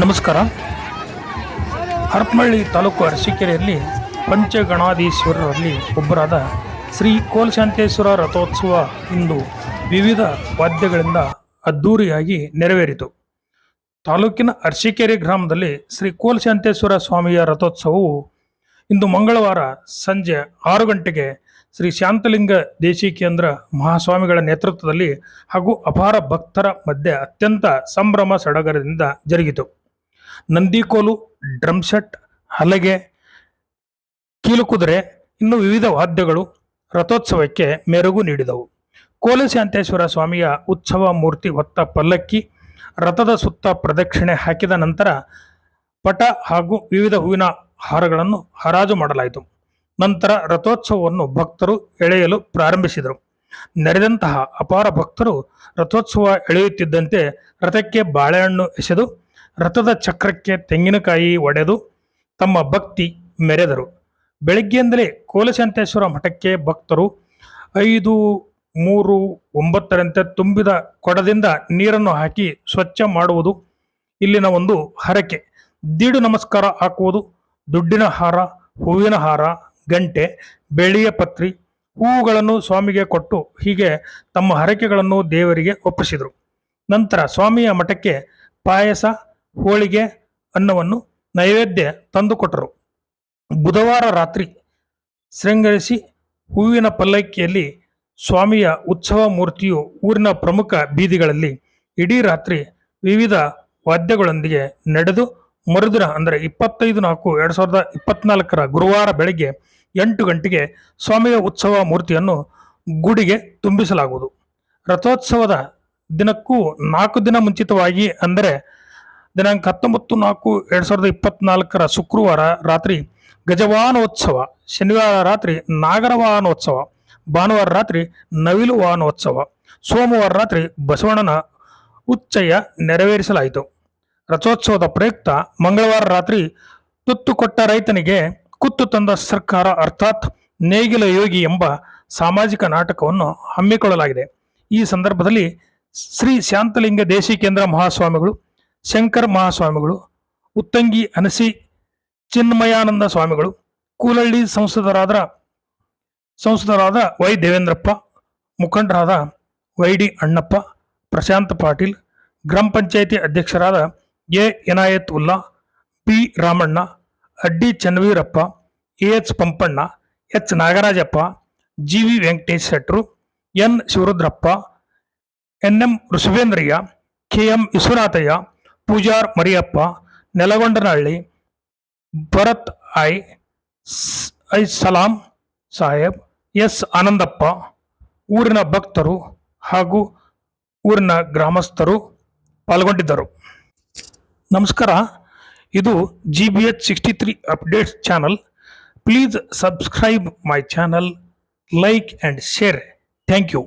ನಮಸ್ಕಾರ. ಹರಪನಹಳ್ಳಿ ತಾಲೂಕು ಅರಸೀಕೆರೆಯಲ್ಲಿ ಪಂಚಗಣಾಧೀಶ್ವರರಲ್ಲಿ ಒಬ್ಬರಾದ ಶ್ರೀ ಕೋಲಶಾಂತೇಶ್ವರ ರಥೋತ್ಸವ ಇಂದು ವಿವಿಧ ವಾದ್ಯಗಳಿಂದ ಅದ್ಧೂರಿಯಾಗಿ ನೆರವೇರಿತು. ತಾಲೂಕಿನ ಅರಸೀಕೆರೆ ಗ್ರಾಮದಲ್ಲಿ ಶ್ರೀ ಕೋಲಶಾಂತೇಶ್ವರ ಸ್ವಾಮಿಯ ರಥೋತ್ಸವವು ಇಂದು ಮಂಗಳವಾರ ಸಂಜೆ 6 ಗಂಟೆಗೆ ಶ್ರೀ ಶಾಂತಲಿಂಗ ದೇಶಿಕೇಂದ್ರ ಮಹಾಸ್ವಾಮಿಗಳ ನೇತೃತ್ವದಲ್ಲಿ ಹಾಗೂ ಅಪಾರ ಭಕ್ತರ ಮಧ್ಯೆ ಅತ್ಯಂತ ಸಂಭ್ರಮ ಸಡಗರದಿಂದ ಜರುಗಿತು. ನಂದಿಕೋಲು, ಡ್ರಮ್ಸೆಟ್, ಹಲಗೆ, ಕೀಲುಕುದುರೆ ಇನ್ನು ವಿವಿಧ ವಾದ್ಯಗಳು ರಥೋತ್ಸವಕ್ಕೆ ಮೆರುಗು ನೀಡಿದವು. ಕೋಲಶಾಂತೇಶ್ವರ ಸ್ವಾಮಿಯ ಉತ್ಸವ ಮೂರ್ತಿ ಹೊತ್ತ ಪಲ್ಲಕ್ಕಿ ರಥದ ಸುತ್ತ ಪ್ರದಕ್ಷಿಣೆ ಹಾಕಿದ ನಂತರ ಪಟ ಹಾಗೂ ವಿವಿಧ ಹೂವಿನ ಹಾರಗಳನ್ನು ಹರಾಜು ಮಾಡಲಾಯಿತು. ನಂತರ ರಥೋತ್ಸವವನ್ನು ಭಕ್ತರು ಎಳೆಯಲು ಪ್ರಾರಂಭಿಸಿದರು. ನೆರೆದಂತಹ ಅಪಾರ ಭಕ್ತರು ರಥೋತ್ಸವ ಎಳೆಯುತ್ತಿದ್ದಂತೆ ರಥಕ್ಕೆ ಬಾಳೆಹಣ್ಣು ಎಸೆದು ರಥದ ಚಕ್ರಕ್ಕೆ ತೆಂಗಿನಕಾಯಿ ಒಡೆದು ತಮ್ಮ ಭಕ್ತಿ ಮೆರೆದರು. ಬೆಳಗ್ಗೆಯಿಂದಲೇ ಕೋಲಶಾಂತೇಶ್ವರ ಮಠಕ್ಕೆ ಭಕ್ತರು 5, 3, 9ರಂತೆ ತುಂಬಿದ ಕೊಡದಿಂದ ನೀರನ್ನು ಹಾಕಿ ಸ್ವಚ್ಛ ಮಾಡುವುದು ಇಲ್ಲಿನ ಒಂದು ಹರಕೆ. ದೀಡು ನಮಸ್ಕಾರ ಹಾಕುವುದು, ದುಡ್ಡಿನ ಹಾರ, ಹೂವಿನ ಹಾರ, ಗಂಟೆ, ಬೆಳ್ಳಿಯ ಪತ್ರಿ, ಹೂವುಗಳನ್ನು ಸ್ವಾಮಿಗೆ ಕೊಟ್ಟು ಹೀಗೆ ತಮ್ಮ ಹರಕೆಗಳನ್ನು ದೇವರಿಗೆ ಒಪ್ಪಿಸಿದರು. ನಂತರ ಸ್ವಾಮಿಯ ಮಠಕ್ಕೆ ಪಾಯಸ, ಹೋಳಿಗೆ, ಅನ್ನವನ್ನು ನೈವೇದ್ಯ ತಂದುಕೊಟ್ಟರು. ಬುಧವಾರ ರಾತ್ರಿ ಶೃಂಗರಿಸಿ ಹೂವಿನ ಪಲ್ಲಕ್ಕಿಯಲ್ಲಿ ಸ್ವಾಮಿಯ ಉತ್ಸವ ಮೂರ್ತಿಯು ಊರಿನ ಪ್ರಮುಖ ಬೀದಿಗಳಲ್ಲಿ ಇಡೀ ರಾತ್ರಿ ವಿವಿಧ ವಾದ್ಯಗಳೊಂದಿಗೆ ನಡೆದು ಮರುದಿನ ಅಂದರೆ 25/4/2024 ಗುರುವಾರ ಬೆಳಗ್ಗೆ 8 ಗಂಟೆಗೆ ಸ್ವಾಮಿಯ ಉತ್ಸವ ಮೂರ್ತಿಯನ್ನು ಗುಡಿಗೆ ತುಂಬಿಸಲಾಗುವುದು. ರಥೋತ್ಸವದ ದಿನಕ್ಕೂ 4 ದಿನ ಮುಂಚಿತವಾಗಿ ಅಂದರೆ ದಿನಾಂಕ 19/4/2024 ಶುಕ್ರವಾರ ರಾತ್ರಿ ಗಜವಾಹನೋತ್ಸವ, ಶನಿವಾರ ರಾತ್ರಿ ನಾಗರ ವಾಹನೋತ್ಸವ, ಭಾನುವಾರ ರಾತ್ರಿ ನವಿಲು ವಾಹನೋತ್ಸವ, ಸೋಮವಾರ ರಾತ್ರಿ ಬಸವಣ್ಣನ ಉಚ್ಚಯ ನೆರವೇರಿಸಲಾಯಿತು. ರಥೋತ್ಸವದ ಪ್ರಯುಕ್ತ ಮಂಗಳವಾರ ರಾತ್ರಿ ತುತ್ತು ಕೊಟ್ಟ ರೈತನಿಗೆ ಕುತ್ತು ತಂದ ಸರ್ಕಾರ ಅರ್ಥಾತ್ ನೇಗಿಲ ಯೋಗಿ ಎಂಬ ಸಾಮಾಜಿಕ ನಾಟಕವನ್ನು ಹಮ್ಮಿಕೊಳ್ಳಲಾಗಿದೆ. ಈ ಸಂದರ್ಭದಲ್ಲಿ ಶ್ರೀ ಶಾಂತಲಿಂಗ ದೇಶಿಕೇಂದ್ರ ಮಹಾಸ್ವಾಮಿಗಳು, ಶಂಕರ ಮಹಾಸ್ವಾಮಿಗಳು, ಉತ್ತಂಗಿ ಅನಸಿ ಚಿನ್ಮಯಾನಂದ ಸ್ವಾಮಿಗಳು, ಕೂಲಳ್ಳಿ ಸಂಸದರಾದ ವೈ ದೇವೇಂದ್ರಪ್ಪ, ಮುಖಂಡರಾದ ವೈ ಡಿ ಅಣ್ಣಪ್ಪ, ಪ್ರಶಾಂತ್ ಪಾಟೀಲ್, ಗ್ರಾಮ ಪಂಚಾಯಿತಿ ಅಧ್ಯಕ್ಷರಾದ A Inayat Ulla, P Ramanna, Addi Channaveerappa, H Pampanna, H Nagarajappa, GV Venkatesh Shetru, N Shivarudrappa, N Rishabhendrayya, KM Vishwanathayya, Pujar Mariyappa, Nelagondanahalli, Bharat I Salam Saheb, S Anandappa, ಊರಿನ ಭಕ್ತರು ಹಾಗೂ ಊರಿನ ಗ್ರಾಮಸ್ಥರು ಪಾಲ್ಗೊಂಡಿದ್ದರು. ನಮಸ್ಕಾರ. ಇದು GBH 63 updates channel. Please subscribe my channel, like and share. Thank you.